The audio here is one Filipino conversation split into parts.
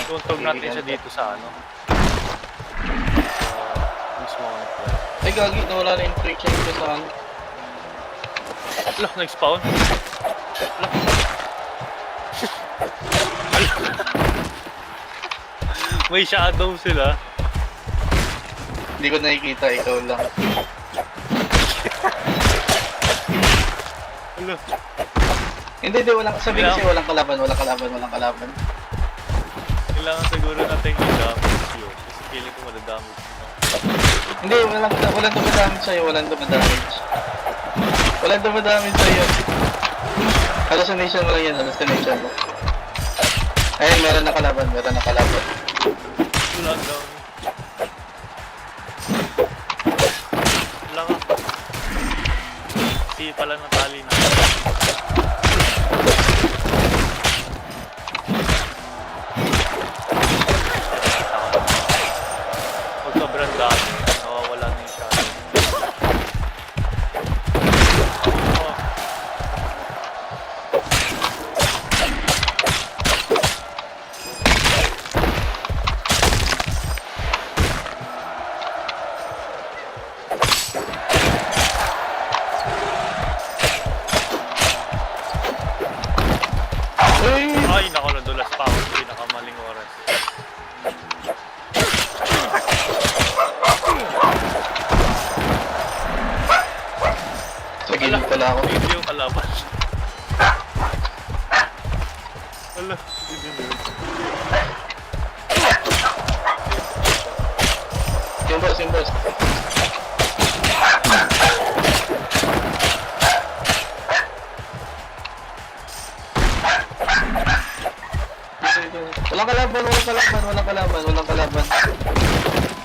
Tuntog natin siya dito sa ano. Mismo ako nag-play. Ay, gagi, nawala na yung friction ko sa ano. Ala, nag-spawn? Ala. May shadow sila. Hindi ko nakikita, ikaw lang. Ala. Hindi, walang, sabi kasi walang kalaban. Kailangan siguro natin i-damage yun. Kasi feeling ko madadamage mo. Hindi, walang dumadamage sa'yo, walang dumadamage sa'yo. Hallucination mo lang yan, hallucination mo. Ayun, meron na kalaban. Wala daw. Wala ka. Hindi pala natali na. Pag sobrang dami, nawawala na yung shadow. Oh. Ay, naku, nadulas pa ako sa pinakamaling oras. Sa gilid pala ako. Hindi yung kalaban. Ala, hindi din yun. Yung boss. Walang kalaban.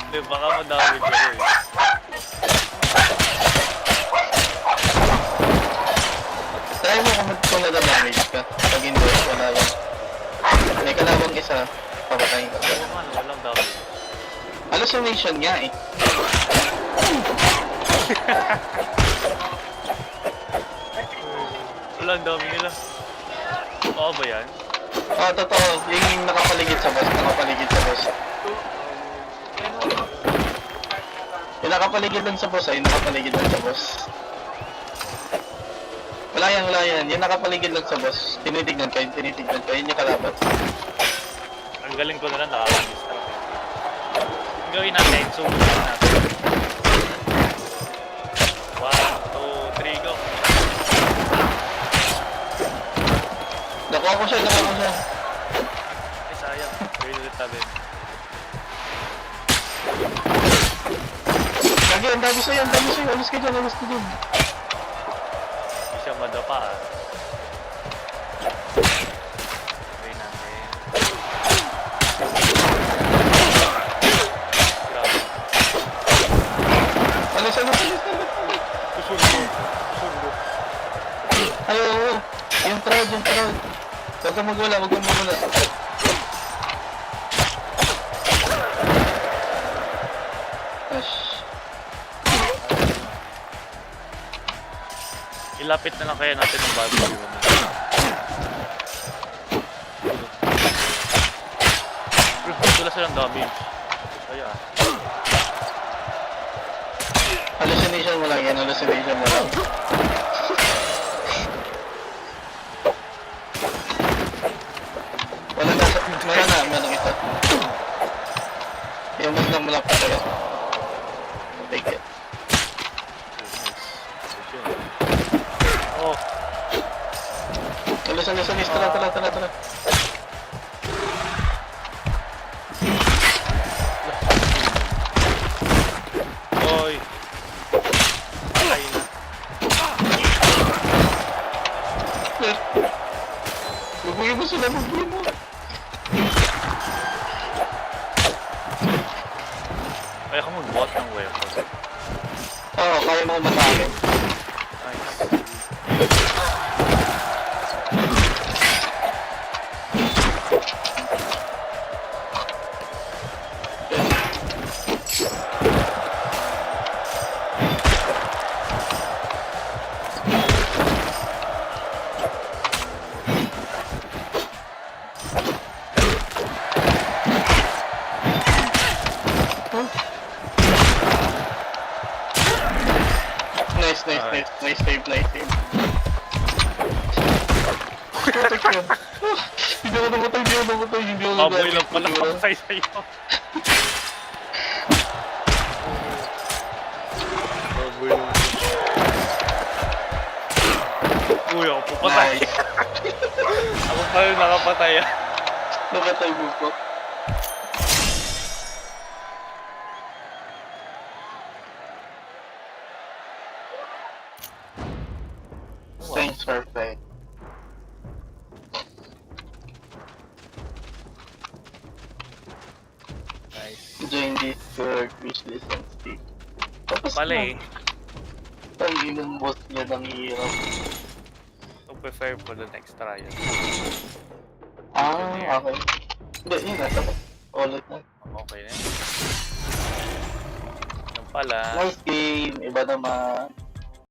Hindi, baka madami ko eh. Try mo kung nada-damage ka. Pag hindi, wala yan. May kalabang isa, papatayin ka. Oo nga, walang dami. Hallucination nga eh. Walang dami nila. Oo ba yan? Totoo. Yung nakapaligid sa boss. Yung nakapaligid lang sa boss Wala yan. Yung nakapaligid lang sa boss. Tinitignan ko. Yun yung kalaban. Ang galing ko na lang, nakakamiss na. Gawin natin, sumunod natin. 1, 2, 3, go! Nakuha ko siya. Ay, sayang. Gawin ulit natin. Lagi, ang dami sa'yo. Alis ka dyan. Hindi siya madapa ah. Gawin natin. Grabe. Alis. Susundo. Ay, oo. Yung crowd. Huwag kang magwala. Gosh. Ilapit na lang kaya natin ang barbecue na. Wala silang damage. Kaya ah. Hallucination mo lang yan. Wala na kita. Yung mas nang malapit sa'yo. Take it. Oh, Alis. Tara. oy. Patay na. Magbigay mo sila. Kaya ka mag-bot ng weapon. Oo, kaya mo matalo. Nice. Nice save, nice save. Hindi ako namatay, hindi ako namatay, hindi ako Baboy lang pala pakasay sa'yo. Baboy lang. Uy, ako pupatay. Nice. Ako pa yung nakapatay ah. Namatay mo po. Thanks for playing. Nice. Join this wishlist and speak. Tapos Pala eh. Tangin ng boss niya ng hirap. So prepare for the next trial. Okay. Hindi, yun na. Tapos ulit na. Okay na yun. Yung pala. Nice game. Iba naman.